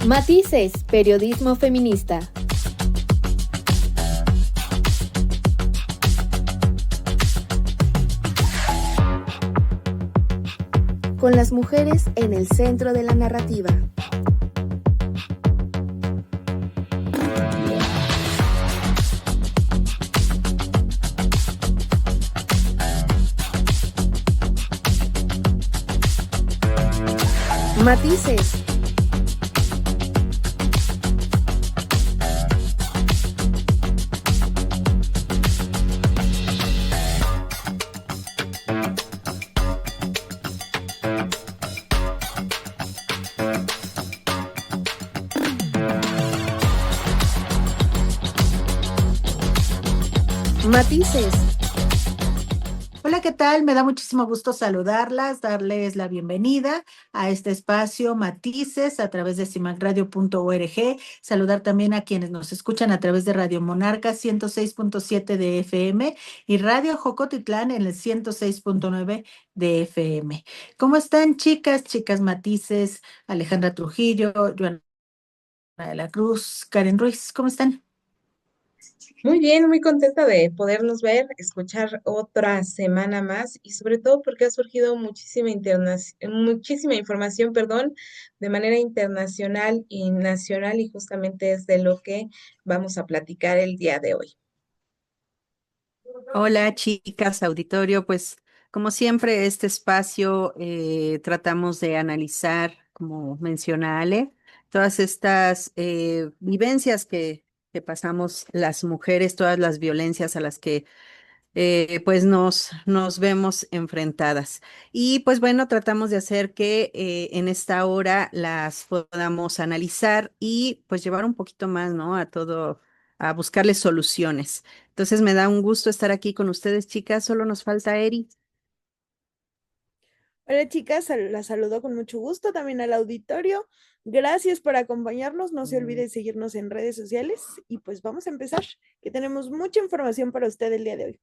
Matices, periodismo feminista. Con las mujeres en el centro de la narrativa. Matices. Matices. Hola, ¿qué tal? Me da muchísimo gusto saludarlas, darles la bienvenida a este espacio Matices a través de cimacradio.org. Saludar también a quienes nos escuchan a través de Radio Monarca 106.7 de FM y Radio Jocotitlán en el 106.9 de FM. ¿Cómo están, chicas? Chicas Matices, Alejandra Trujillo, Joana de la Cruz, Karen Ruiz, ¿cómo están? Muy bien, muy contenta de podernos ver, escuchar otra semana más y sobre todo porque ha surgido muchísima información, perdón, de manera internacional y nacional y justamente es de lo que vamos a platicar el día de hoy. Hola, chicas, auditorio. Pues como siempre, este espacio tratamos de analizar, como menciona Ale, todas estas vivencias que pasamos las mujeres, todas las violencias a las que pues nos vemos enfrentadas. Y pues bueno, tratamos de hacer que en esta hora las podamos analizar y pues llevar un poquito más, ¿no? A todo, a buscarles soluciones. Entonces me da un gusto estar aquí con ustedes, chicas. Solo nos falta Eri. Hola chicas, las saludo con mucho gusto también al auditorio. Gracias por acompañarnos. No se olvide seguirnos en redes sociales y pues vamos a empezar, que tenemos mucha información para usted el día de hoy.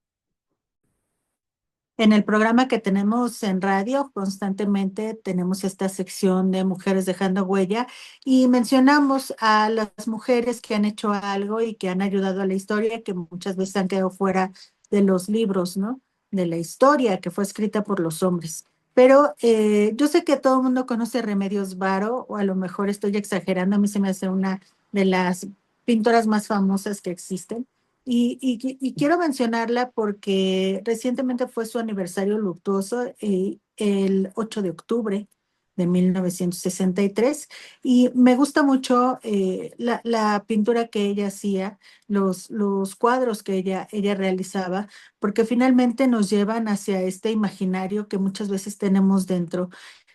En el programa que tenemos en radio, constantemente tenemos esta sección de Mujeres Dejando Huella y mencionamos a las mujeres que han hecho algo y que han ayudado a la historia, que muchas veces han quedado fuera de los libros, ¿no? De la historia que fue escrita por los hombres. Pero yo sé que todo el mundo conoce Remedios Varo, o a lo mejor estoy exagerando, a mí se me hace una de las pintoras más famosas que existen. Y quiero mencionarla porque recientemente fue su aniversario luctuoso, el 8 de octubre de 1963, y me gusta mucho la pintura que ella hacía, los cuadros que ella realizaba, porque finalmente nos llevan hacia este imaginario que muchas veces tenemos dentro,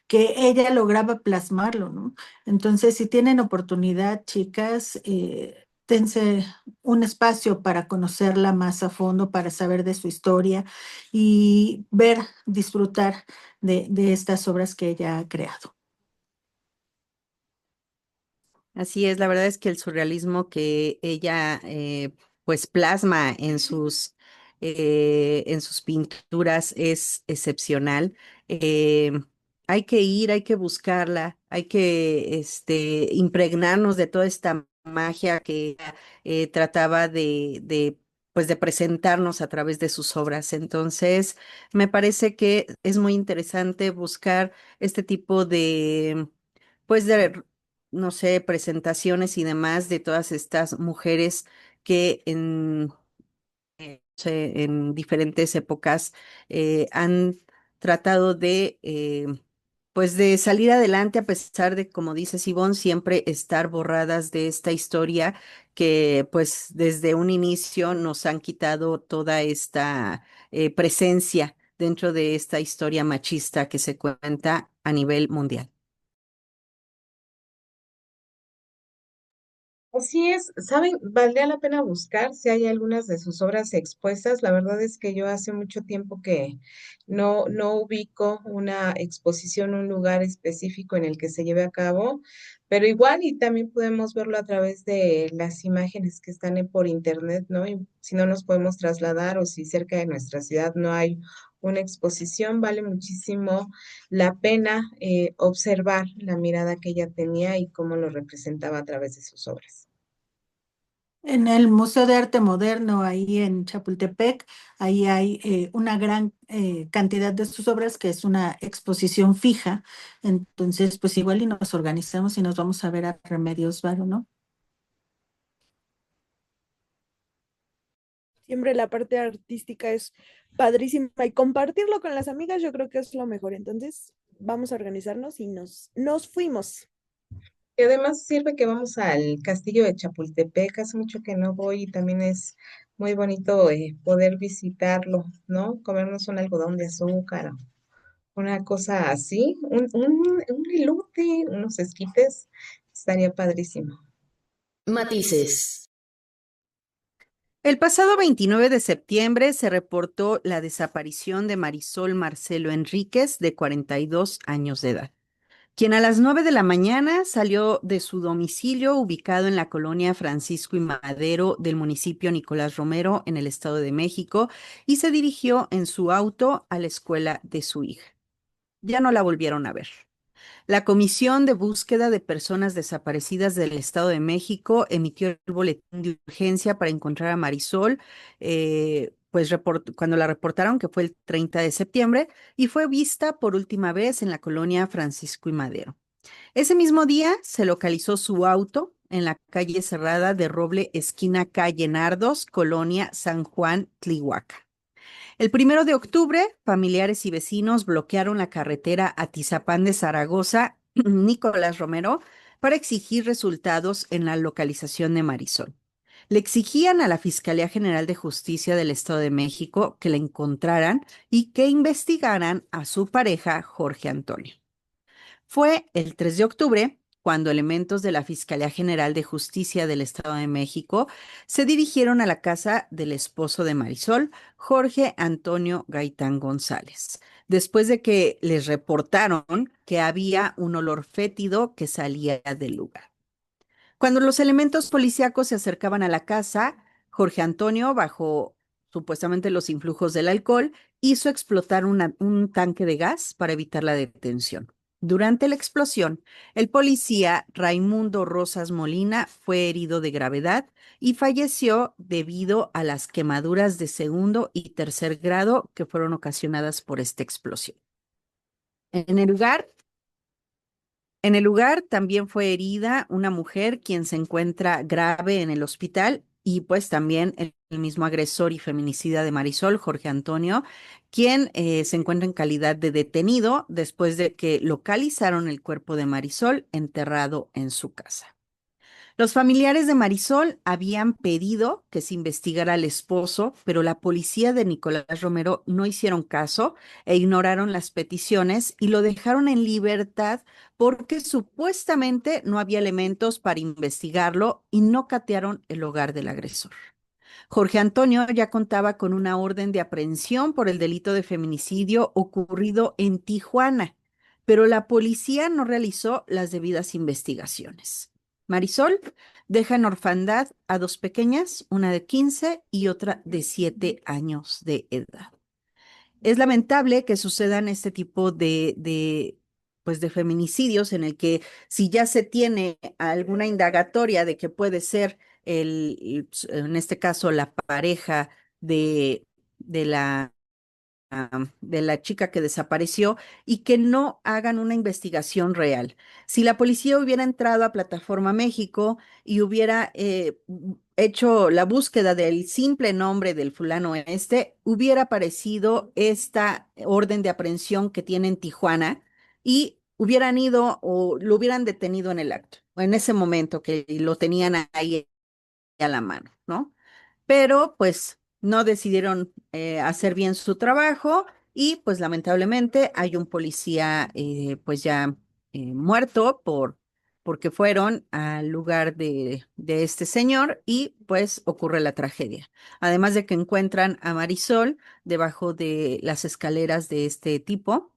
que ella lograba plasmarlo, ¿no? Entonces, si tienen oportunidad, chicas, dense un espacio para conocerla más a fondo, para saber de su historia y ver, disfrutar de estas obras que ella ha creado. Así es, la verdad es que el surrealismo que ella pues plasma en sus pinturas es excepcional. Eh, Hay que ir, hay que buscarla, hay que impregnarnos de toda esta magia que ella trataba pues de presentarnos a través de sus obras. Entonces, me parece que es muy interesante buscar este tipo de pues de no sé, presentaciones y demás de todas estas mujeres que en diferentes épocas han tratado de, pues de salir adelante a pesar de, como dice Sibón, siempre estar borradas de esta historia que pues desde un inicio nos han quitado toda esta presencia dentro de esta historia machista que se cuenta a nivel mundial. Así es, ¿saben? Valdría la pena buscar si hay algunas de sus obras expuestas. La verdad es que yo hace mucho tiempo que no ubico una exposición, un lugar específico en el que se lleve a cabo. Pero igual y también podemos verlo a través de las imágenes que están por internet, ¿no? Y si no nos podemos trasladar o si cerca de nuestra ciudad no hay una exposición, vale muchísimo la pena observar la mirada que ella tenía y cómo lo representaba a través de sus obras. En el Museo de Arte Moderno, ahí en Chapultepec, ahí hay una gran cantidad de sus obras que es una exposición fija. Entonces, pues igual y nos organizamos y nos vamos a ver a Remedios Varo, ¿no? Siempre la parte artística es padrísima y compartirlo con las amigas yo creo que es lo mejor. Entonces, vamos a organizarnos y nos fuimos. Y además sirve que vamos al castillo de Chapultepec, hace mucho que no voy y también es muy bonito poder visitarlo, ¿no? Comernos un algodón de azúcar, una cosa así, un elote, unos esquites, estaría padrísimo. Matices. El pasado 29 de septiembre se reportó la desaparición de Marisol Marcelo Enríquez, de 42 años de edad, quien a las 9 de la mañana salió de su domicilio ubicado en la colonia Francisco y Madero del municipio Nicolás Romero en el Estado de México y se dirigió en su auto a la escuela de su hija. Ya no la volvieron a ver. La Comisión de Búsqueda de Personas Desaparecidas del Estado de México emitió el boletín de urgencia para encontrar a Marisol, pues cuando la reportaron, que fue el 30 de septiembre, y fue vista por última vez en la colonia Francisco y Madero. Ese mismo día se localizó su auto en la calle cerrada de Roble, esquina calle Nardos, colonia San Juan, Tlihuaca. El 1 de octubre, familiares y vecinos bloquearon la carretera Atizapán de Zaragoza, Nicolás Romero, para exigir resultados en la localización de Marisol. Le exigían a la Fiscalía General de Justicia del Estado de México que la encontraran y que investigaran a su pareja, Jorge Antonio. Fue el 3 de octubre cuando elementos de la Fiscalía General de Justicia del Estado de México se dirigieron a la casa del esposo de Marisol, Jorge Antonio Gaitán González, después de que les reportaron que había un olor fétido que salía del lugar. Cuando los elementos policíacos se acercaban a la casa, Jorge Antonio, bajo supuestamente los influjos del alcohol, hizo explotar un tanque de gas para evitar la detención. Durante la explosión, el policía Raimundo Rosas Molina fue herido de gravedad y falleció debido a las quemaduras de segundo y tercer grado que fueron ocasionadas por esta explosión. En el lugar también fue herida una mujer quien se encuentra grave en el hospital y pues también el mismo agresor y feminicida de Marisol, Jorge Antonio, quien se encuentra en calidad de detenido después de que localizaron el cuerpo de Marisol enterrado en su casa. Los familiares de Marisol habían pedido que se investigara al esposo, pero la policía de Nicolás Romero no hicieron caso e ignoraron las peticiones y lo dejaron en libertad porque supuestamente no había elementos para investigarlo y no catearon el hogar del agresor. Jorge Antonio ya contaba con una orden de aprehensión por el delito de feminicidio ocurrido en Tijuana, pero la policía no realizó las debidas investigaciones. Marisol deja en orfandad a dos pequeñas, una de 15 y otra de 7 años de edad. Es lamentable que sucedan este tipo pues de feminicidios en el que si ya se tiene alguna indagatoria de que puede ser en este caso, la pareja de, de la de la chica que desapareció y que no hagan una investigación real. Si la policía hubiera entrado a Plataforma México y hubiera hecho la búsqueda del simple nombre del fulano hubiera aparecido esta orden de aprehensión que tiene en Tijuana y hubieran ido o lo hubieran detenido en el acto, o en ese momento que lo tenían ahí a la mano, ¿no? Pero pues no decidieron hacer bien su trabajo y pues lamentablemente hay un policía pues ya muerto porque fueron al lugar de este señor y pues ocurre la tragedia. Además de que encuentran a Marisol debajo de las escaleras de este tipo,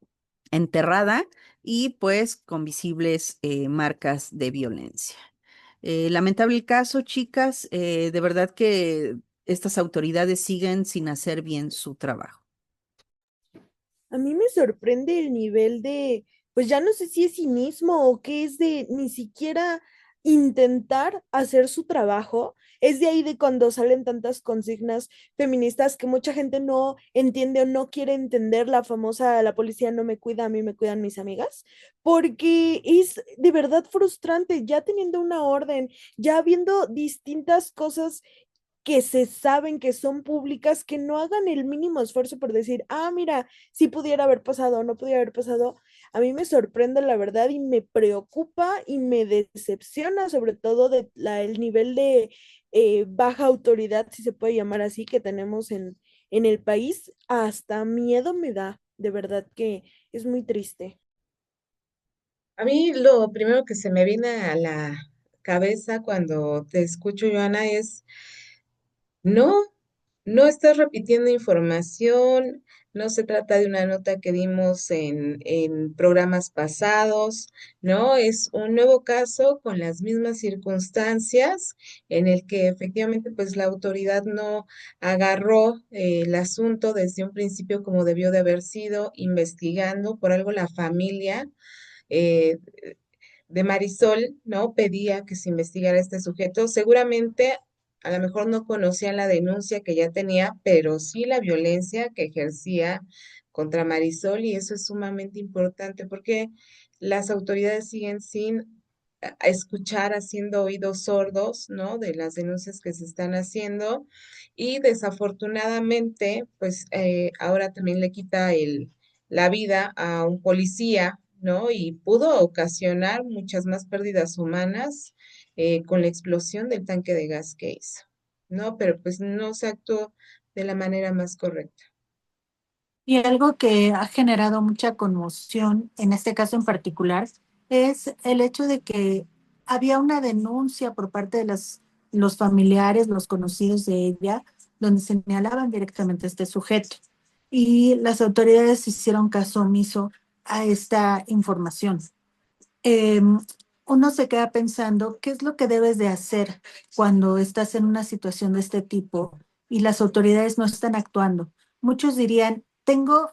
enterrada y pues con visibles marcas de violencia. Lamentable el caso, chicas, de verdad que estas autoridades siguen sin hacer bien su trabajo. A mí me sorprende el nivel de, pues ya no sé si es cinismo o qué es de ni siquiera intentar hacer su trabajo. Es de ahí de cuando salen tantas consignas feministas que mucha gente no entiende o no quiere entender la famosa, la policía no me cuida, a mí me cuidan mis amigas, porque es de verdad frustrante ya teniendo una orden, ya viendo distintas cosas que se saben que son públicas, que no hagan el mínimo esfuerzo por decir, ah, mira, si pudiera haber pasado o no pudiera haber pasado. A mí me sorprende la verdad y me preocupa y me decepciona sobre todo el nivel de baja autoridad, si se puede llamar así, que tenemos en el país. Hasta miedo me da, de verdad que es muy triste. A mí lo primero que se me viene a la cabeza cuando te escucho, Joana, es no, no estás repitiendo información, no se trata de una nota que dimos en programas pasados, ¿no? Es un nuevo caso con las mismas circunstancias en el que efectivamente pues la autoridad no agarró el asunto desde un principio como debió de haber sido, investigando, por algo la familia. eh, de Marisol, ¿no? Pedía que se investigara este sujeto. Seguramente a lo mejor no conocían la denuncia que ya tenía, pero sí la violencia que ejercía contra Marisol y eso es sumamente importante porque las autoridades siguen sin a escuchar, haciendo oídos sordos, ¿no? De las denuncias que se están haciendo y desafortunadamente, pues ahora también le quita la vida a un policía, ¿no? Y pudo ocasionar muchas más pérdidas humanas con la explosión del tanque de gas que hizo, ¿no? Pero pues no se actuó de la manera más correcta. Y algo que ha generado mucha conmoción, en este caso en particular, es el hecho de que había una denuncia por parte de los familiares, los conocidos de ella, donde señalaban directamente a este sujeto. Y las autoridades hicieron caso omiso a esta información. eh, Uno se queda pensando, ¿qué es lo que debes de hacer cuando estás en una situación de este tipo y las autoridades no están actuando? Muchos dirían,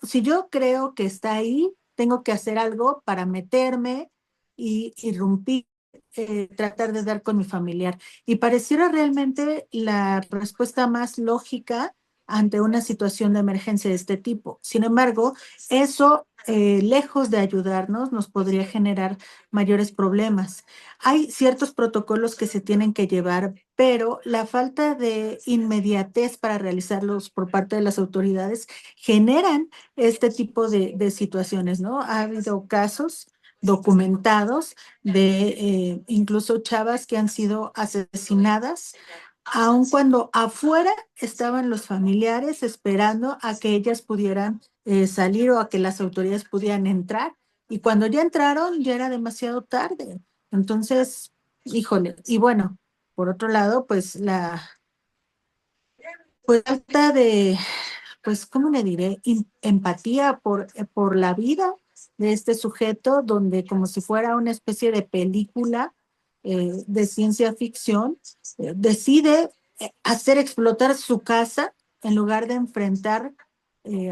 si yo creo que está ahí, tengo que hacer algo para meterme y irrumpir, tratar de dar con mi familiar. Y pareciera realmente la respuesta más lógica ante una situación de emergencia de este tipo. Sin embargo, eso, lejos de ayudarnos, nos podría generar mayores problemas. Hay ciertos protocolos que se tienen que llevar, pero la falta de inmediatez para realizarlos por parte de las autoridades generan este tipo de situaciones, ¿no? Ha habido casos documentados de incluso chavas que han sido asesinadas, aun cuando afuera estaban los familiares esperando a que ellas pudieran salir o a que las autoridades pudieran entrar. Y cuando ya entraron, ya era demasiado tarde. Entonces, híjole, y bueno, por otro lado, pues pues falta de, pues, ¿cómo le diré? Empatía por la vida de este sujeto, donde como si fuera una especie de película de ciencia ficción, decide hacer explotar su casa en lugar de enfrentar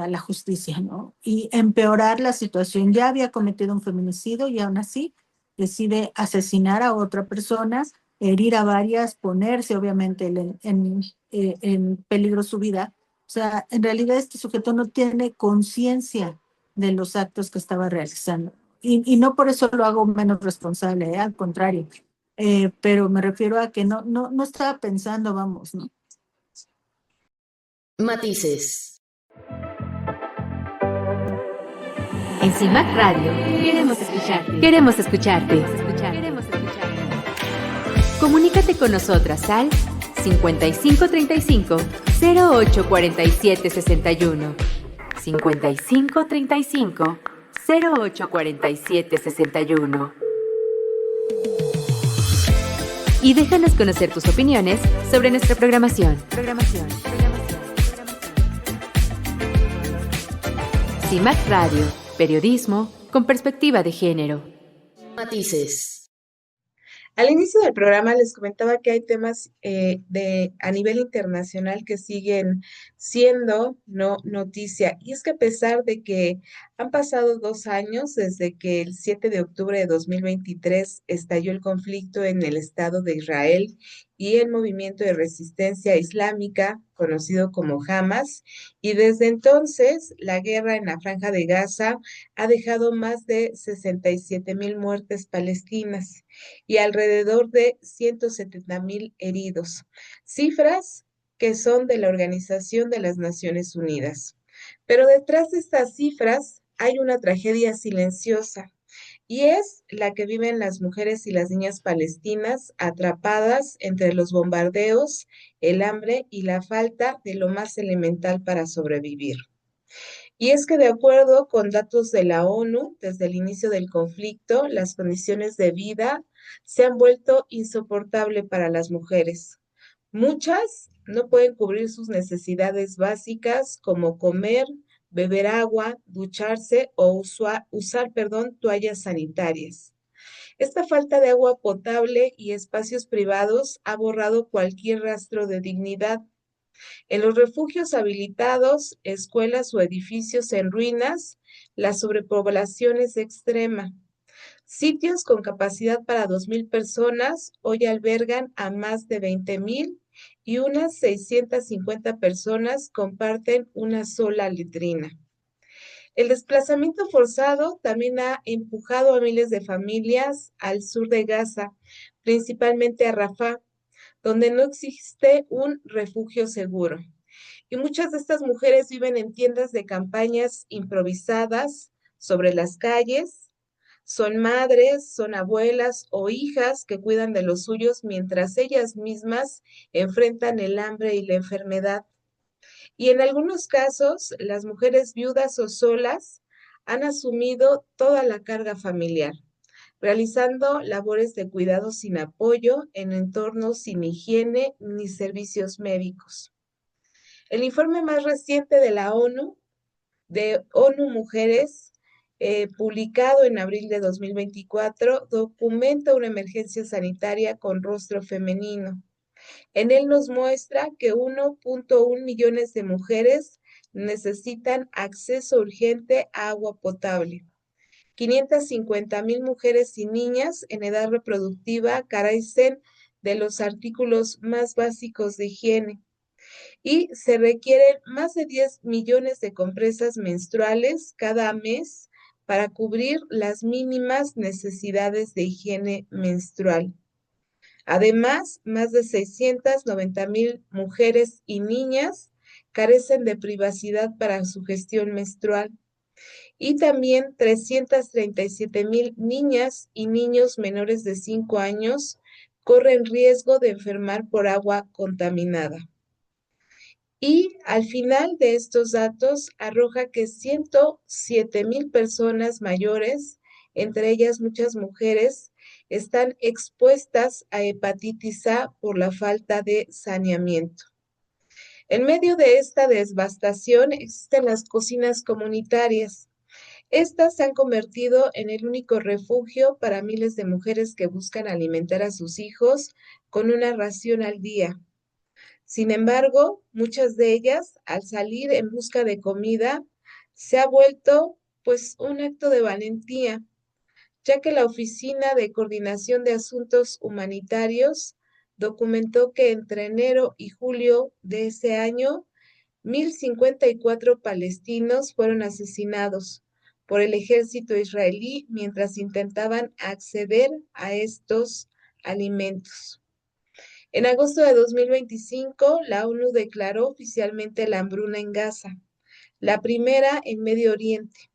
a la justicia, ¿no? Y empeorar la situación. Ya había cometido un feminicidio y aún así decide asesinar a otra persona, herir a varias, ponerse obviamente en peligro su vida. O sea, en realidad este sujeto no tiene conciencia de los actos que estaba realizando. Y no por eso lo hago menos responsable, al contrario. Pero me refiero a que no estaba pensando, vamos, ¿no? Matices. En CIMAC Radio queremos escucharte. Queremos escucharte. Comunícate con nosotras al 5535 0847 61. 5535 0847 61. Y déjanos conocer tus opiniones sobre nuestra programación. CIMAC Radio, periodismo con perspectiva de género. Matices. Al inicio del programa les comentaba que hay temas a nivel internacional que siguen siendo no noticia. Y es que a pesar de que han pasado 2 años desde que el 7 de octubre de 2023 estalló el conflicto en el Estado de Israel y el movimiento de resistencia islámica, conocido como Hamas, y desde entonces la guerra en la Franja de Gaza ha dejado más de 67,000 muertes palestinas y alrededor de 170,000 heridos, cifras que son de la Organización de las Naciones Unidas. Pero detrás de estas cifras hay una tragedia silenciosa y es la que viven las mujeres y las niñas palestinas atrapadas entre los bombardeos, el hambre y la falta de lo más elemental para sobrevivir. Y es que de acuerdo con datos de la ONU, desde el inicio del conflicto, las condiciones de vida se han vuelto insoportables para las mujeres. Muchas no pueden cubrir sus necesidades básicas como comer, beber agua, ducharse o usar toallas sanitarias. Esta falta de agua potable y espacios privados ha borrado cualquier rastro de dignidad. En los refugios habilitados, escuelas o edificios en ruinas, la sobrepoblación es extrema. Sitios con capacidad para 2,000 personas hoy albergan a más de 20,000 y unas 650 personas comparten una sola letrina. El desplazamiento forzado también ha empujado a miles de familias al sur de Gaza, principalmente a Rafah, donde no existe un refugio seguro. Y muchas de estas mujeres viven en tiendas de campañas improvisadas sobre las calles. Son madres, son abuelas o hijas que cuidan de los suyos mientras ellas mismas enfrentan el hambre y la enfermedad. Y en algunos casos, las mujeres viudas o solas han asumido toda la carga familiar, realizando labores de cuidado sin apoyo en entornos sin higiene ni servicios médicos. El informe más reciente de la ONU, de ONU Mujeres, publicado en abril de 2024, documenta una emergencia sanitaria con rostro femenino. En él nos muestra que 1.1 millones de mujeres necesitan acceso urgente a agua potable. 550,000 mujeres y niñas en edad reproductiva carecen de los artículos más básicos de higiene y se requieren más de 10 millones de compresas menstruales cada mes para cubrir las mínimas necesidades de higiene menstrual. Además, más de 690,000 mujeres y niñas carecen de privacidad para su gestión menstrual. Y también 337,000 niñas y niños menores de 5 años corren riesgo de enfermar por agua contaminada. Y al final de estos datos arroja que 107,000 personas mayores, entre ellas muchas mujeres, están expuestas a hepatitis A por la falta de saneamiento. En medio de esta devastación existen las cocinas comunitarias. Estas se han convertido en el único refugio para miles de mujeres que buscan alimentar a sus hijos con una ración al día. Sin embargo, muchas de ellas, al salir en busca de comida, se ha vuelto pues un acto de valentía, ya que la Oficina de Coordinación de Asuntos Humanitarios documentó que entre enero y julio de ese año, 1,054 palestinos fueron asesinados por el ejército israelí mientras intentaban acceder a estos alimentos. En agosto de 2025, la ONU declaró oficialmente la hambruna en Gaza, la primera en Medio Oriente.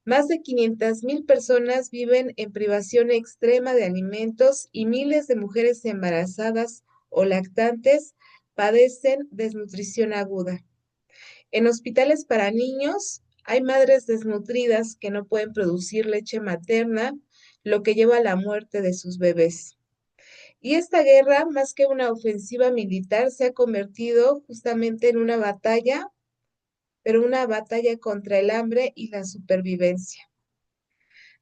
Más de 500,000 personas viven en privación extrema de alimentos y miles de mujeres embarazadas o lactantes padecen desnutrición aguda. En hospitales para niños hay madres desnutridas que no pueden producir leche materna, lo que lleva a la muerte de sus bebés. Y esta guerra, más que una ofensiva militar, se ha convertido justamente en una batalla, pero una batalla contra el hambre y la supervivencia.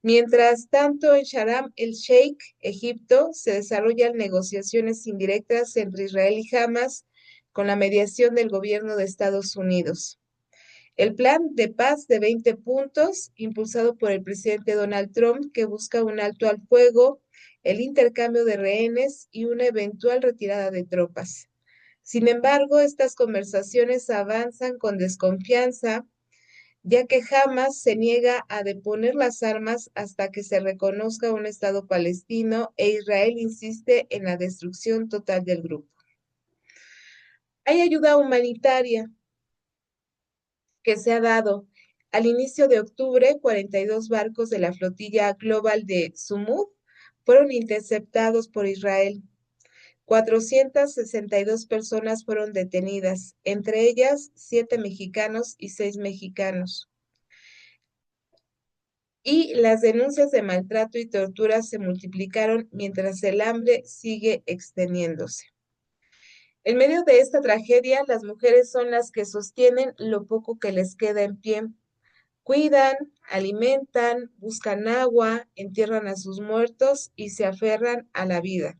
Mientras tanto, en Sharm el Sheikh, Egipto, se desarrollan negociaciones indirectas entre Israel y Hamas con la mediación del gobierno de Estados Unidos. El plan de paz de 20 puntos, impulsado por el presidente Donald Trump, que busca un alto al fuego, el intercambio de rehenes y una eventual retirada de tropas. Sin embargo, estas conversaciones avanzan con desconfianza, ya que Hamas se niega a deponer las armas hasta que se reconozca un Estado palestino e Israel insiste en la destrucción total del grupo. Hay ayuda humanitaria que se ha dado. Al inicio de octubre, 42 barcos de la flotilla global de Sumud fueron interceptados por Israel. 462 personas fueron detenidas, entre ellas 7 mexicanos y 6 mexicanos. Y las denuncias de maltrato y tortura se multiplicaron mientras el hambre sigue extendiéndose. En medio de esta tragedia, las mujeres son las que sostienen lo poco que les queda en pie. Cuidan, alimentan, buscan agua, entierran a sus muertos y se aferran a la vida.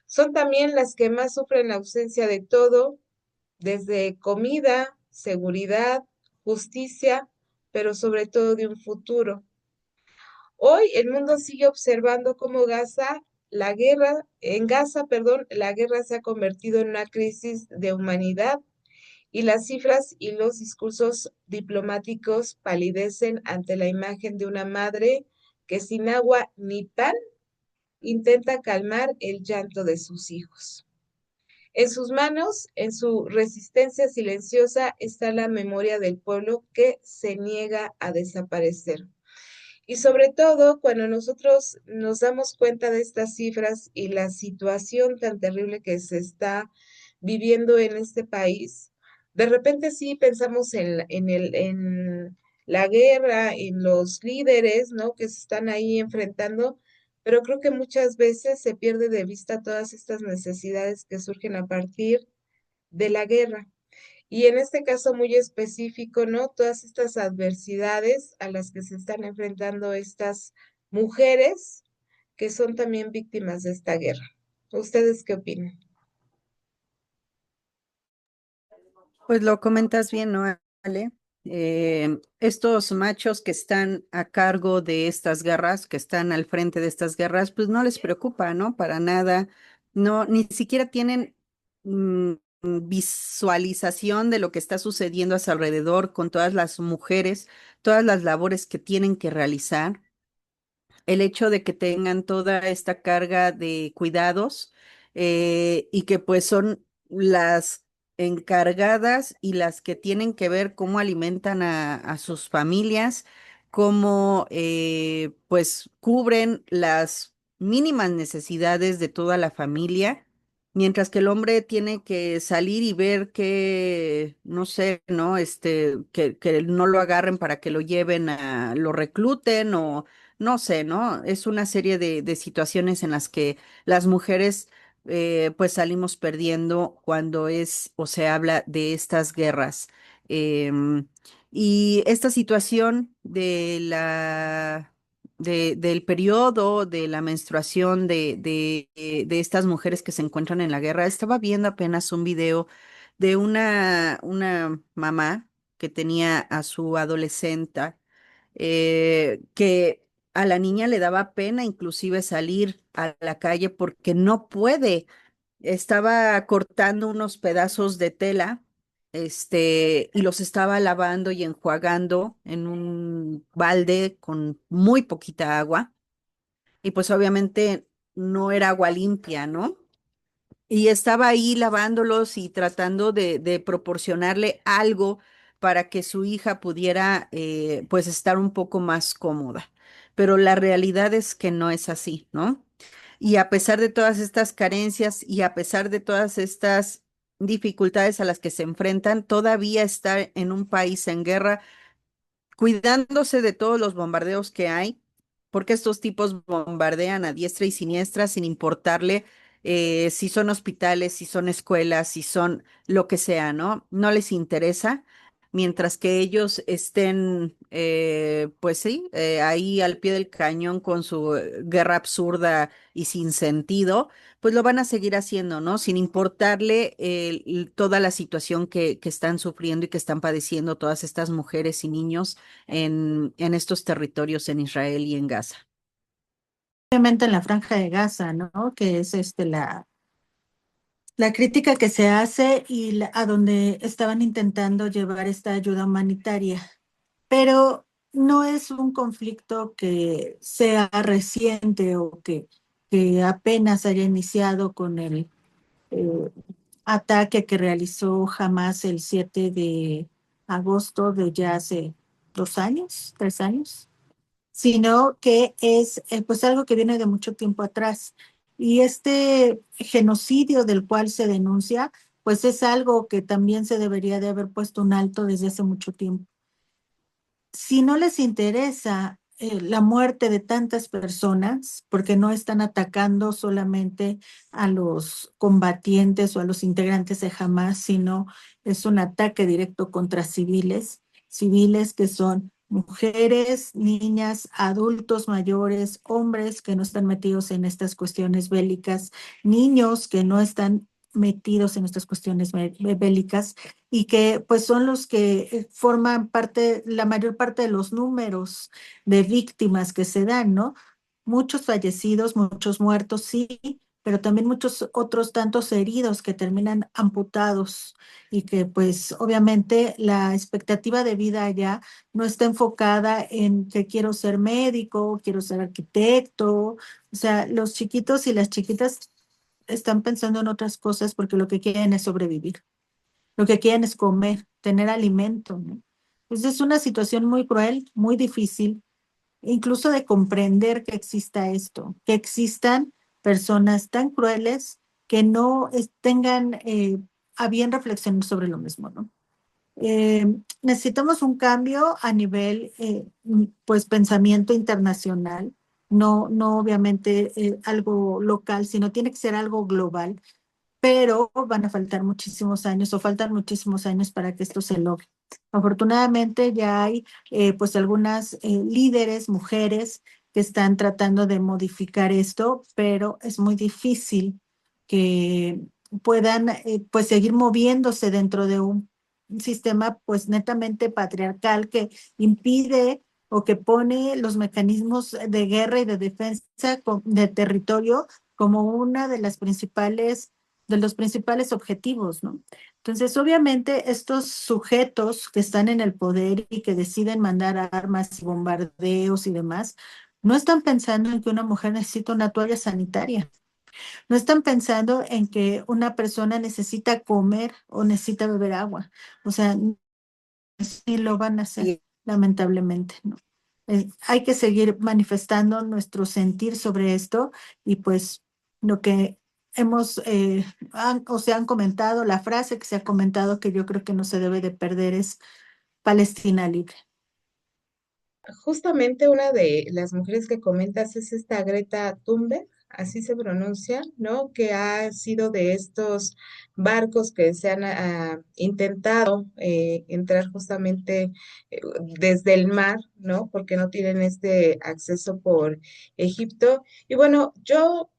Son también las que más sufren la ausencia de todo, desde comida, seguridad, justicia, pero sobre todo de un futuro. Hoy el mundo sigue observando cómo la guerra se ha convertido en una crisis de humanidad y las cifras y los discursos diplomáticos palidecen ante la imagen de una madre que sin agua ni pan intenta calmar el llanto de sus hijos. En sus manos, en su resistencia silenciosa, está la memoria del pueblo que se niega a desaparecer. Y sobre todo, cuando nosotros nos damos cuenta de estas cifras y la situación tan terrible que se está viviendo en este país, de repente sí pensamos en la guerra, en los líderes, ¿no? Que se están ahí enfrentando, pero creo que muchas veces se pierde de vista todas estas necesidades que surgen a partir de la guerra. Y en este caso muy específico, ¿no? Todas estas adversidades a las que se están enfrentando estas mujeres que son también víctimas de esta guerra. ¿Ustedes qué opinan? Pues lo comentas bien, ¿no, Ale? Estos machos que están a cargo de estas guerras, que están al frente de estas guerras, pues no les preocupa, ¿no? Para nada, no, ni siquiera tienen visualización de lo que está sucediendo a su alrededor con todas las mujeres, todas las labores que tienen que realizar, el hecho de que tengan toda esta carga de cuidados y que pues son las encargadas y las que tienen que ver cómo alimentan a sus familias, cómo pues cubren las mínimas necesidades de toda la familia. Mientras que el hombre tiene que salir y ver que, no sé, ¿no? Que no lo agarren para que lo lleven lo recluten o no sé, ¿no? Es una serie de situaciones en las que las mujeres pues salimos perdiendo cuando es o se habla de estas guerras. Em, y esta situación del periodo, de la menstruación de estas mujeres que se encuentran en la guerra, estaba viendo apenas un video de una mamá que tenía a su adolescente que a la niña le daba pena inclusive salir a la calle porque no puede. Estaba cortando unos pedazos de tela, y los estaba lavando y enjuagando en un balde con muy poquita agua. Y pues obviamente no era agua limpia, ¿no? Y estaba ahí lavándolos y tratando de proporcionarle algo para que su hija pudiera pues estar un poco más cómoda. Pero la realidad es que no es así, ¿no? Y a pesar de todas estas carencias y a pesar de todas estas dificultades a las que se enfrentan, todavía está en un país en guerra cuidándose de todos los bombardeos que hay, porque estos tipos bombardean a diestra y siniestra sin importarle si son hospitales, si son escuelas, si son lo que sea, ¿no? No les interesa. mientras que ellos estén, pues sí, ahí al pie del cañón con su guerra absurda y sin sentido, pues lo van a seguir haciendo, ¿no? Sin importarle toda la situación que están sufriendo y que están padeciendo todas estas mujeres y niños en estos territorios en Israel y en Gaza. Obviamente en la Franja de Gaza, ¿no? Que es la crítica que se hace y a donde estaban intentando llevar esta ayuda humanitaria. Pero no es un conflicto que sea reciente o que apenas haya iniciado con el eh, ataque que realizó Hamas el 7 de agosto de ya hace 2 años, 3 años, sino que es pues algo que viene de mucho tiempo atrás. Y este genocidio del cual se denuncia, pues es algo que también se debería de haber puesto un alto desde hace mucho tiempo. Si no les interesa la muerte de tantas personas, porque no están atacando solamente a los combatientes o a los integrantes de Hamas, sino es un ataque directo contra civiles, civiles que son mujeres, niñas, adultos mayores, hombres que no están metidos en estas cuestiones bélicas, niños que no están metidos en estas cuestiones bélicas y que pues son los que forman parte, la mayor parte de los números de víctimas que se dan, ¿no? Muchos fallecidos, muchos muertos, sí, pero también muchos otros tantos heridos que terminan amputados y que pues obviamente la expectativa de vida allá no está enfocada en que quiero ser médico, quiero ser arquitecto, o sea, los chiquitos y las chiquitas están pensando en otras cosas porque lo que quieren es sobrevivir. Lo que quieren es comer, tener alimento, ¿no? Entonces es una situación muy cruel, muy difícil, incluso de comprender que exista esto, que existan personas tan crueles que no tengan a bien reflexionar sobre lo mismo, ¿no? Necesitamos un cambio a nivel, pues, pensamiento internacional, no obviamente algo local, sino tiene que ser algo global, pero van a faltar muchísimos años o faltan muchísimos años para que esto se logre. Afortunadamente ya hay pues algunas líderes, mujeres que están tratando de modificar esto, pero es muy difícil que puedan pues seguir moviéndose dentro de un sistema pues netamente patriarcal que impide o que pone los mecanismos de guerra y de defensa de territorio como una de los principales objetivos, ¿no? Entonces, obviamente, estos sujetos que están en el poder y que deciden mandar armas y bombardeos y demás, no están pensando en que una mujer necesita una toalla sanitaria, no están pensando en que una persona necesita comer o necesita beber agua. O sea, sí lo van a hacer, lamentablemente, ¿no? Hay que seguir manifestando nuestro sentir sobre esto y pues lo que hemos o se han comentado, la frase que se ha comentado que yo creo que no se debe de perder es Palestina libre. Justamente una de las mujeres que comentas es esta Greta Thunberg, así se pronuncia, ¿no? Que ha sido de estos barcos que se han intentado entrar justamente desde el mar, ¿no? Porque no tienen este acceso por Egipto. Y bueno, yo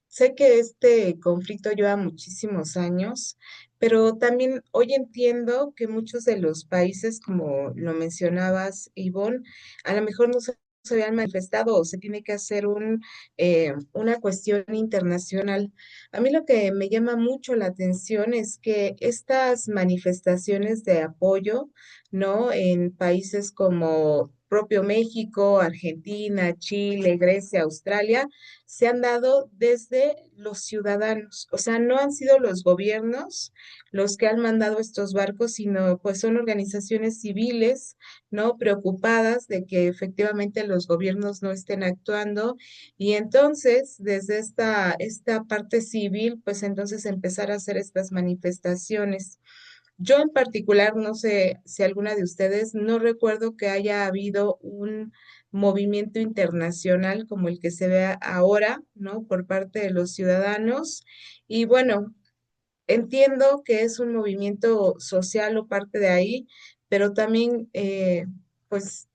sé que este conflicto lleva muchísimos años, pero también hoy entiendo que muchos de los países, como lo mencionabas, Ivonne, a lo mejor no se habían manifestado o se tiene que hacer una cuestión internacional. A mí lo que me llama mucho la atención es que estas manifestaciones de apoyo, ¿no? En países como propio México, Argentina, Chile, Grecia, Australia, se han dado desde los ciudadanos. O sea, no han sido los gobiernos los que han mandado estos barcos, sino pues son organizaciones civiles, ¿no? Preocupadas de que efectivamente los gobiernos no estén actuando. Y entonces, desde esta parte civil, pues entonces empezar a hacer estas manifestaciones. Yo en particular, no sé si alguna de ustedes, no recuerdo que haya habido un movimiento internacional como el que se ve ahora, ¿no? Por parte de los ciudadanos. Y bueno, entiendo que es un movimiento social o parte de ahí, pero también, pues,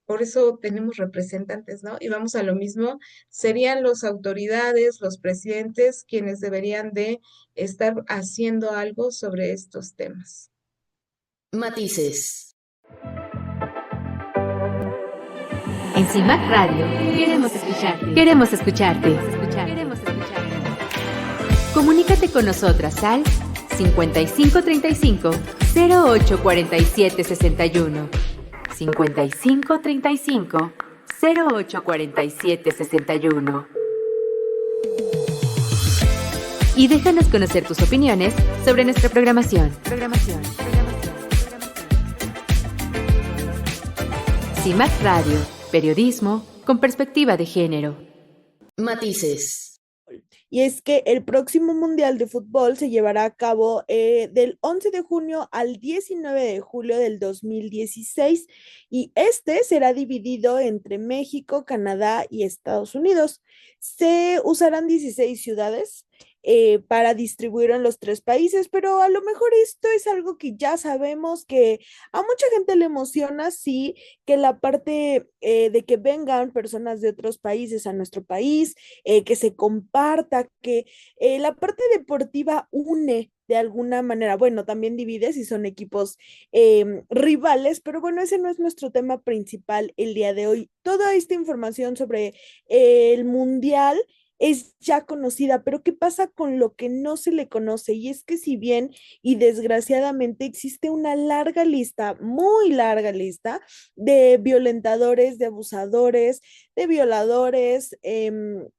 por eso tenemos representantes, ¿no? Y vamos a lo mismo, serían las autoridades, los presidentes, quienes deberían de estar haciendo algo sobre estos temas. Matices. En CIMAC Radio queremos escucharte. Queremos escucharte. Queremos escucharte. Comunícate con nosotras al 5535 0847 61. 5535 0847 61. Y déjanos conocer tus opiniones sobre nuestra programación. CIMAC Radio, periodismo con perspectiva de género. Matices. Y es que el próximo Mundial de Fútbol se llevará a cabo del 11 de junio al 19 de julio del 2016 y este será dividido entre México, Canadá y Estados Unidos. Se usarán 16 ciudades para distribuir en los tres países, pero a lo mejor esto es algo que ya sabemos que a mucha gente le emociona, sí, que la parte de que vengan personas de otros países a nuestro país, que se comparta, que la parte deportiva une de alguna manera, bueno, también divide si son equipos rivales, pero bueno, ese no es nuestro tema principal el día de hoy. Toda esta información sobre el mundial es ya conocida, pero ¿qué pasa con lo que no se le conoce? Y es que si bien y desgraciadamente existe una larga lista, muy larga lista de violentadores, de abusadores, de violadores que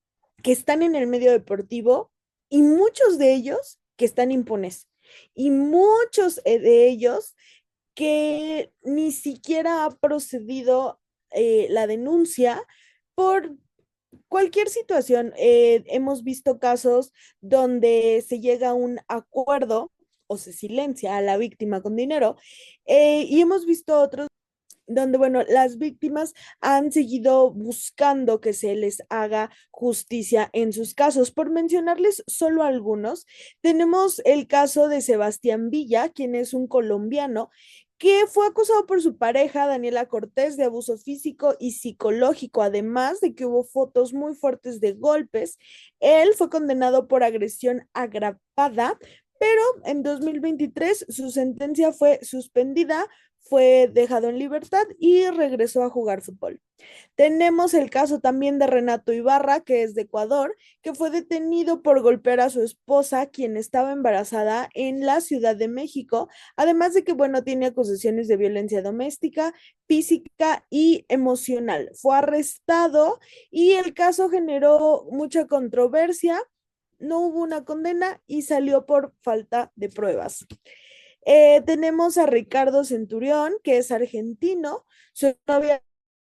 están en el medio deportivo y muchos de ellos que están impunes y muchos de ellos que ni siquiera ha procedido la denuncia por cualquier situación. Hemos visto casos donde se llega a un acuerdo o se silencia a la víctima con dinero y hemos visto otros donde, bueno, las víctimas han seguido buscando que se les haga justicia en sus casos. Por mencionarles solo algunos, tenemos el caso de Sebastián Villa, quien es un colombiano que fue acusado por su pareja, Daniela Cortés, de abuso físico y psicológico, además de que hubo fotos muy fuertes de golpes. Él fue condenado por agresión agravada, pero en 2023 su sentencia fue suspendida, fue dejado en libertad y regresó a jugar fútbol. Tenemos el caso también de Renato Ibarra, que es de Ecuador, que fue detenido por golpear a su esposa, quien estaba embarazada en la Ciudad de México, además de que, bueno, tiene acusaciones de violencia doméstica, física y emocional. Fue arrestado y el caso generó mucha controversia, no hubo una condena y salió por falta de pruebas. Tenemos a Ricardo Centurión, que es argentino, su novia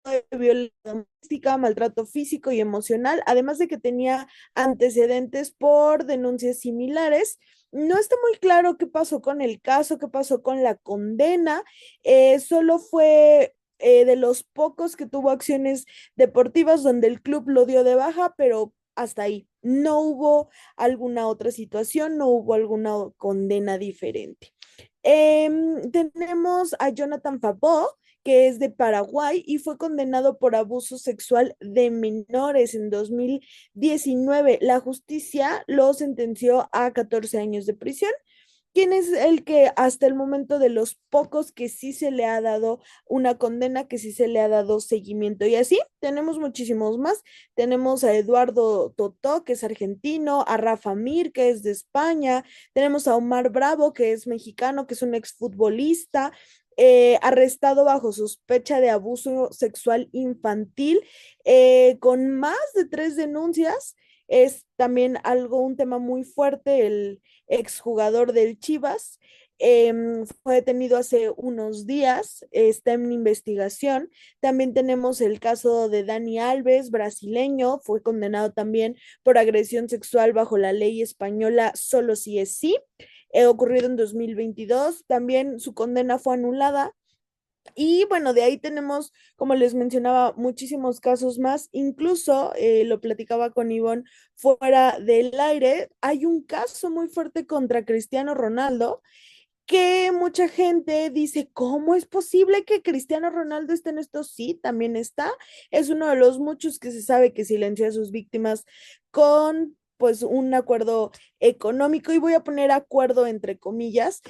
de violencia doméstica, maltrato físico y emocional, además de que tenía antecedentes por denuncias similares. No está muy claro qué pasó con el caso, qué pasó con la condena, solo fue de los pocos que tuvo acciones deportivas donde el club lo dio de baja, pero hasta ahí. No hubo alguna otra situación, no hubo alguna condena diferente. Tenemos a Jonathan Fabó, que es de Paraguay y fue condenado por abuso sexual de menores en 2019. La justicia lo sentenció a 14 años de prisión. ¿Quién es el que hasta el momento de los pocos que sí se le ha dado una condena, que sí se le ha dado seguimiento? Y así tenemos muchísimos más. Tenemos a Eduardo Totó, que es argentino, a Rafa Mir, que es de España, tenemos a Omar Bravo, que es mexicano, que es un exfutbolista, arrestado bajo sospecha de abuso sexual infantil, con más de 3 denuncias. Es también un tema muy fuerte, el exjugador del Chivas. Fue detenido hace unos días, está en investigación. También tenemos el caso de Dani Alves, brasileño, fue condenado también por agresión sexual bajo la ley española solo si es sí, ocurrido en 2022. También su condena fue anulada Y bueno, de ahí tenemos, como les mencionaba, muchísimos casos más. Incluso lo platicaba con Ivonne fuera del aire. Hay un caso muy fuerte contra Cristiano Ronaldo que mucha gente dice, ¿cómo es posible que Cristiano Ronaldo esté en esto? Sí, también está. Es uno de los muchos que se sabe que silenció a sus víctimas con pues un acuerdo económico, y voy a poner acuerdo entre comillas,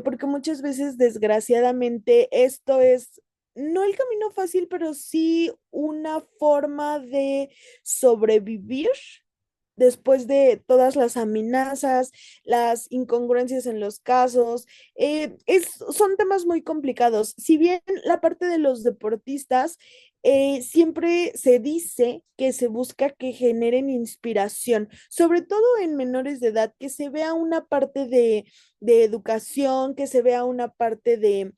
porque muchas veces desgraciadamente esto es no el camino fácil, pero sí una forma de sobrevivir después de todas las amenazas, las incongruencias en los casos. Son temas muy complicados. Si bien la parte de los deportistas, siempre se dice que se busca que generen inspiración, sobre todo en menores de edad, que se vea una parte de educación, que se vea una parte de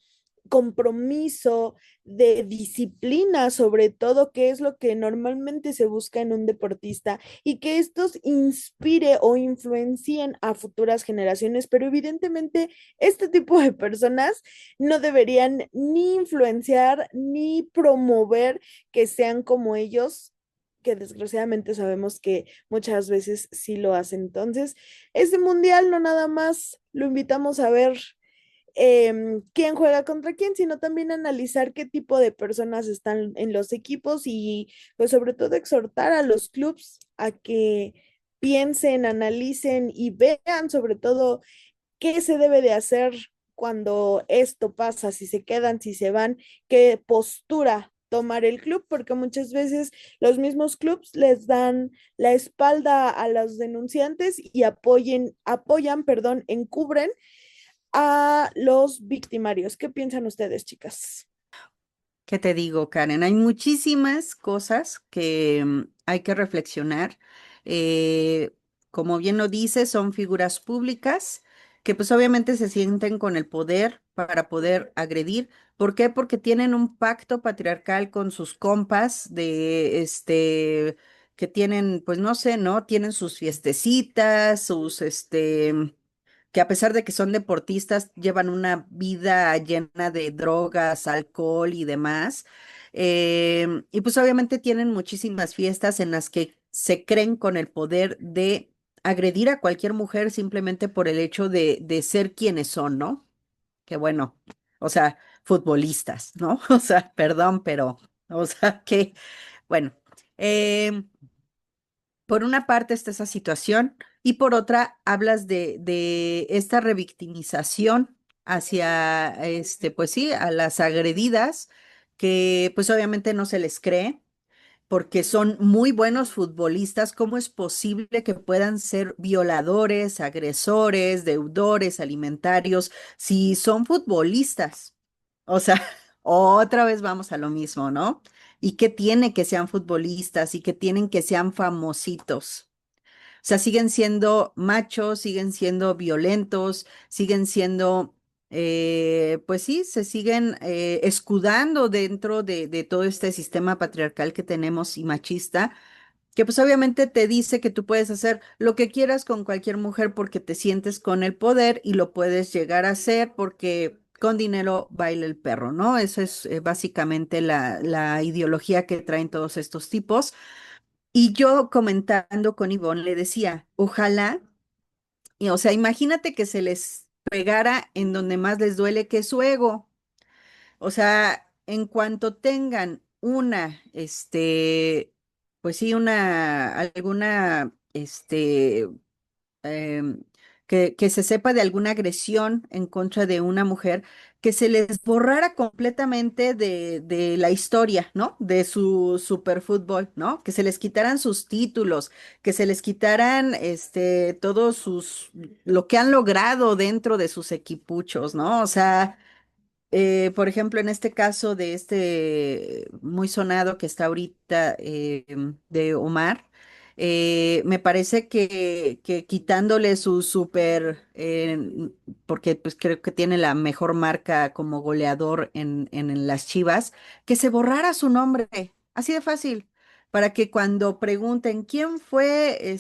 compromiso, de disciplina, sobre todo, que es lo que normalmente se busca en un deportista, y que estos inspire o influencien a futuras generaciones, pero evidentemente este tipo de personas no deberían ni influenciar ni promover que sean como ellos, que desgraciadamente sabemos que muchas veces sí lo hacen. Entonces, este mundial no nada más lo invitamos a ver quién juega contra quién, sino también analizar qué tipo de personas están en los equipos, y pues sobre todo exhortar a los clubes a que piensen, analicen y vean sobre todo qué se debe de hacer cuando esto pasa, si se quedan, si se van, qué postura tomar el club, porque muchas veces los mismos clubes les dan la espalda a los denunciantes y apoyan, perdón, encubren a los victimarios. ¿Qué piensan ustedes, chicas? ¿Qué te digo, Karen? Hay muchísimas cosas que hay que reflexionar. Eh, Como bien lo dice, son figuras públicas que pues obviamente se sienten con el poder para poder agredir. ¿Por qué? Porque tienen un pacto patriarcal con sus compas de que tienen, pues no sé, ¿no? Tienen sus fiestecitas, sus que a pesar de que son deportistas, llevan una vida llena de drogas, alcohol y demás. Y pues obviamente tienen muchísimas fiestas en las que se creen con el poder de agredir a cualquier mujer simplemente por el hecho de ser quienes son, ¿no? Que bueno, o sea, futbolistas, ¿no? O sea, perdón, pero, o sea, que, bueno. em, por una parte está esa situación y por otra hablas de esta revictimización hacia, pues sí, a las agredidas, que pues obviamente no se les cree porque son muy buenos futbolistas. ¿Cómo es posible que puedan ser violadores, agresores, deudores alimentarios si son futbolistas? O sea, otra vez vamos a lo mismo, ¿no? ¿Y qué tiene que sean futbolistas y qué tienen que sean famositos? O sea, siguen siendo machos, siguen siendo violentos, siguen siendo, pues sí, se siguen escudando dentro de todo este sistema patriarcal que tenemos y machista, que pues obviamente te dice que tú puedes hacer lo que quieras con cualquier mujer porque te sientes con el poder y lo puedes llegar a hacer porque con dinero baila el perro, ¿no? Eso es básicamente la ideología que traen todos estos tipos. Y yo comentando con Ivonne le decía, ojalá, y, o sea, imagínate que se les pegara en donde más les duele, que es su ego. O sea, en cuanto tengan una, pues sí, alguna, em, que se sepa de alguna agresión en contra de una mujer, que se les borrara completamente de la historia, ¿no? De su superfútbol, ¿no? Que se les quitaran sus títulos, que se les quitaran, todos lo que han logrado dentro de sus equipuchos, ¿no? O sea, por ejemplo, en este caso de este muy sonado que está ahorita de Omar, me parece que quitándole su súper, porque pues creo que tiene la mejor marca como goleador en las Chivas, que se borrara su nombre, así de fácil, para que cuando pregunten quién fue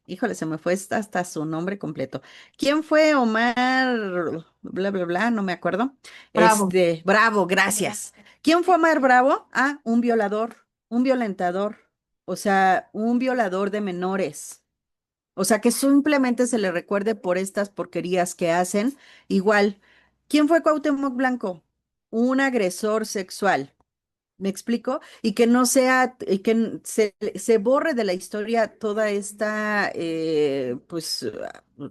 híjole, se me fue hasta su nombre completo. ¿Quién fue Omar? bla, bla, bla, no me acuerdo. Bravo. Bravo, gracias. ¿Quién fue Omar Bravo? Ah, un violador, un violentador, o sea, un violador de menores. O sea, que simplemente se le recuerde por estas porquerías que hacen. Igual, ¿quién fue Cuauhtémoc Blanco? Un agresor sexual. ¿Me explico? Y que no sea, y que se borre de la historia toda esta, pues,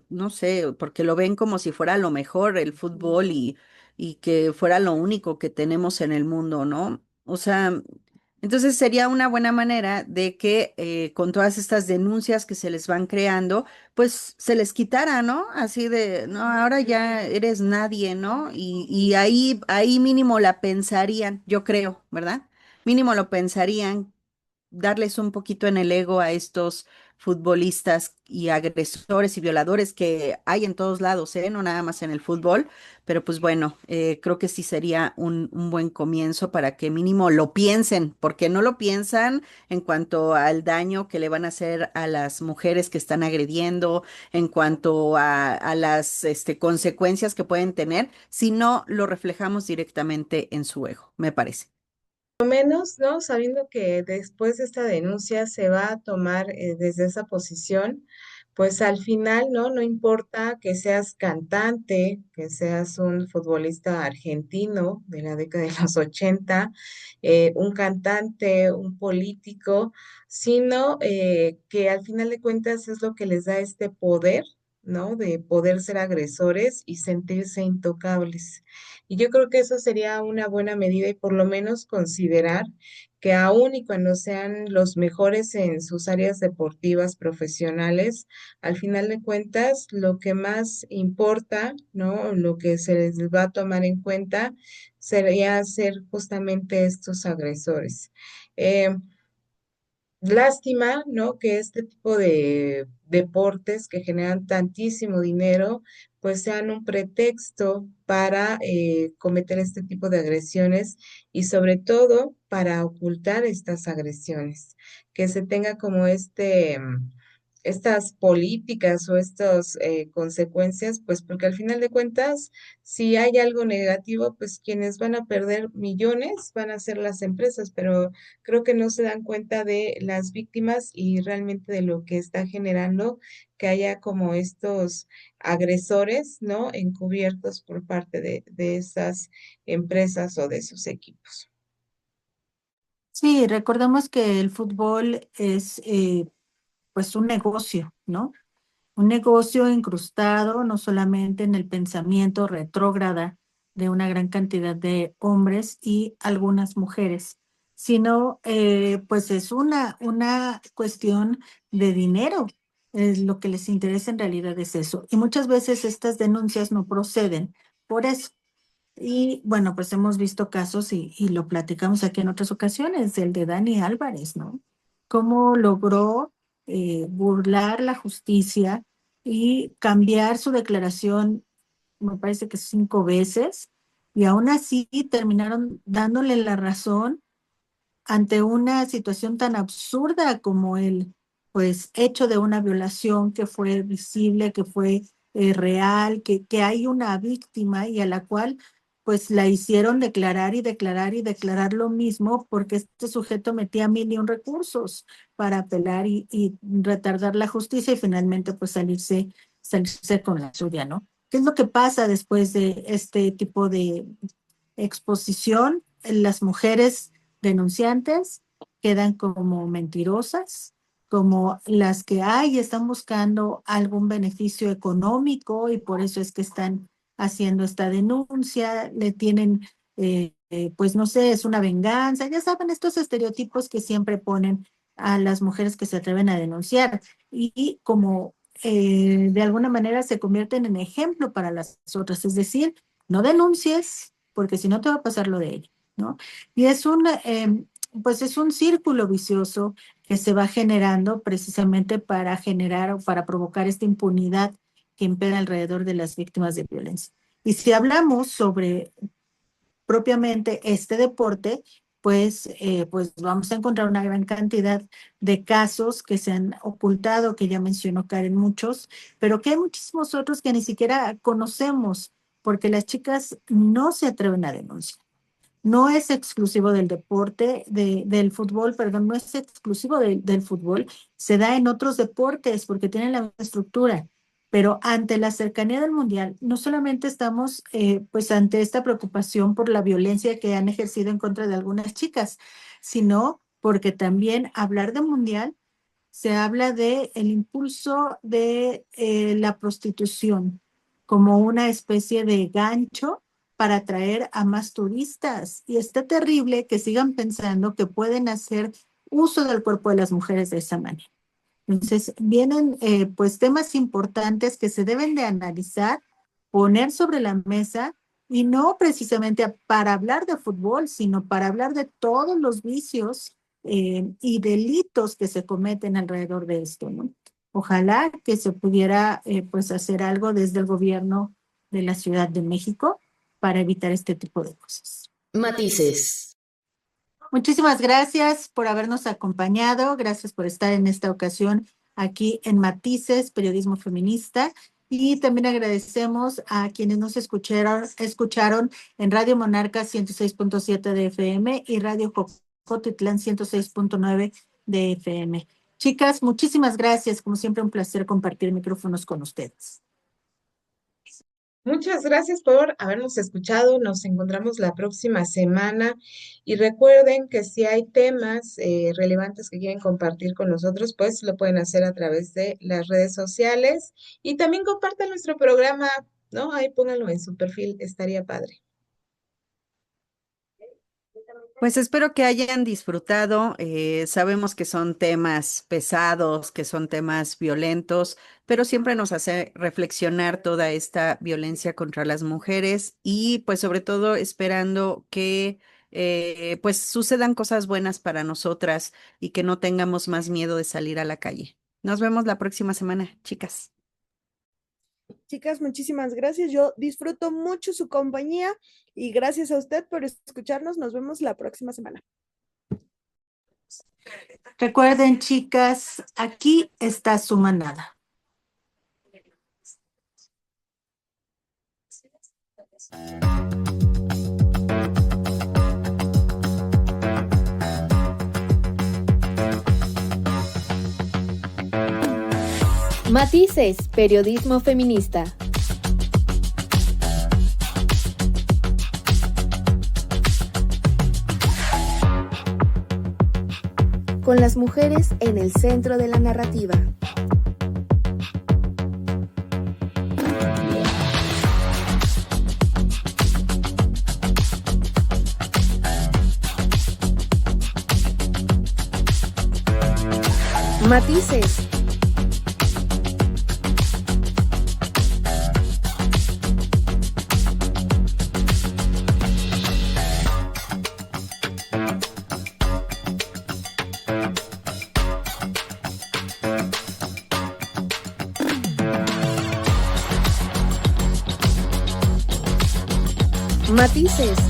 no sé, porque lo ven como si fuera lo mejor el fútbol y que fuera lo único que tenemos en el mundo, ¿no? O sea, entonces sería una buena manera de que con todas estas denuncias que se les van creando, pues se les quitara, ¿no? Así de, no, ahora ya eres nadie, ¿no? Y ahí mínimo la pensarían, yo creo, ¿verdad? Mínimo lo pensarían, darles un poquito en el ego a estos futbolistas y agresores y violadores que hay en todos lados, ¿eh? No nada más en el fútbol, pero pues bueno, creo que sí sería un buen comienzo para que mínimo lo piensen, porque no lo piensan en cuanto al daño que le van a hacer a las mujeres que están agrediendo, en cuanto a las consecuencias que pueden tener, si no lo reflejamos directamente en su ego, me parece. Menos, ¿no? Sabiendo que después de esta denuncia se va a tomar desde esa posición, pues al final, ¿no? No importa que seas cantante, que seas un futbolista argentino de la década de los 80, un cantante, un político, sino que al final de cuentas es lo que les da este poder, ¿no? De poder ser agresores y sentirse intocables. Y yo creo que eso sería una buena medida y por lo menos considerar que aun y cuando sean los mejores en sus áreas deportivas profesionales, al final de cuentas, lo que más importa, ¿no? Lo que se les va a tomar en cuenta sería ser justamente estos agresores. Eh, Lástima, ¿no? Que este tipo de deportes que generan tantísimo dinero, pues sean un pretexto para cometer este tipo de agresiones y sobre todo para ocultar estas agresiones, que se tenga como estas políticas o estas consecuencias, pues porque al final de cuentas, si hay algo negativo, pues quienes van a perder millones van a ser las empresas, pero creo que no se dan cuenta de las víctimas y realmente de lo que está generando que haya como estos agresores, ¿no? Encubiertos por parte de esas empresas o de sus equipos. Sí, recordemos que el fútbol es pues un negocio, ¿no? Un negocio incrustado no solamente en el pensamiento retrógrada de una gran cantidad de hombres y algunas mujeres, sino pues es una cuestión de dinero. Es lo que les interesa en realidad es eso. Y muchas veces estas denuncias no proceden por eso. Y bueno, pues hemos visto casos y lo platicamos aquí en otras ocasiones, el de Dani Álvarez, ¿no? Cómo logró burlar la justicia y cambiar su declaración, me parece que 5 veces, y aún así terminaron dándole la razón ante una situación tan absurda como el pues hecho de una violación que fue visible, que fue real, que hay una víctima y a la cual pues la hicieron declarar y declarar y declarar lo mismo porque este sujeto metía 1,000,000 recursos para apelar y retardar la justicia y finalmente pues salirse con la suya, ¿no? ¿Qué es lo que pasa después de este tipo de exposición? Las mujeres denunciantes quedan como mentirosas, como las que hay, están buscando algún beneficio económico y por eso es que están haciendo esta denuncia, le tienen, pues no sé, es una venganza, ya saben, estos estereotipos que siempre ponen a las mujeres que se atreven a denunciar y como de alguna manera se convierten en ejemplo para las otras, es decir, no denuncies porque si no te va a pasar lo de ella, ¿no? Y pues es un círculo vicioso que se va generando precisamente para generar o para provocar esta impunidad que impera alrededor de las víctimas de violencia. Y si hablamos sobre propiamente este deporte, pues vamos a encontrar una gran cantidad de casos que se han ocultado, que ya mencionó Karen muchos, pero que hay muchísimos otros que ni siquiera conocemos porque las chicas no se atreven a denunciar. No es exclusivo del deporte, del fútbol, perdón, no es exclusivo del fútbol, se da en otros deportes porque tienen la misma estructura. Pero ante la cercanía del mundial, no solamente estamos pues ante esta preocupación por la violencia que han ejercido en contra de algunas chicas, sino porque también hablar de mundial se habla de el impulso de la prostitución como una especie de gancho para atraer a más turistas. Y está terrible que sigan pensando que pueden hacer uso del cuerpo de las mujeres de esa manera. Entonces, vienen pues temas importantes que se deben de analizar, poner sobre la mesa y no precisamente para hablar de fútbol, sino para hablar de todos los vicios y delitos que se cometen alrededor de esto, ¿no? Ojalá que se pudiera pues hacer algo desde el gobierno de la Ciudad de México para evitar este tipo de cosas. Matices. Muchísimas gracias por habernos acompañado, gracias por estar en esta ocasión aquí en Matices, Periodismo Feminista, y también agradecemos a quienes nos escucharon en Radio Monarca 106.7 de FM y Radio Jocotitlán 106.9 de FM. Chicas, muchísimas gracias, como siempre un placer compartir micrófonos con ustedes. Muchas gracias por habernos escuchado. Nos encontramos la próxima semana y recuerden que si hay temas relevantes que quieren compartir con nosotros, pues lo pueden hacer a través de las redes sociales y también compartan nuestro programa, ¿no? Ahí pónganlo en su perfil, estaría padre. Pues espero que hayan disfrutado. Sabemos que son temas pesados, que son temas violentos, pero siempre nos hace reflexionar toda esta violencia contra las mujeres y pues sobre todo esperando que pues sucedan cosas buenas para nosotras y que no tengamos más miedo de salir a la calle. Nos vemos la próxima semana, chicas. Chicas, muchísimas gracias. Yo disfruto mucho su compañía y gracias a usted por escucharnos. Nos vemos la próxima semana. Recuerden, chicas, aquí está su manada. Matices, Periodismo Feminista. Con las mujeres en el centro de la narrativa. Matices. Matices.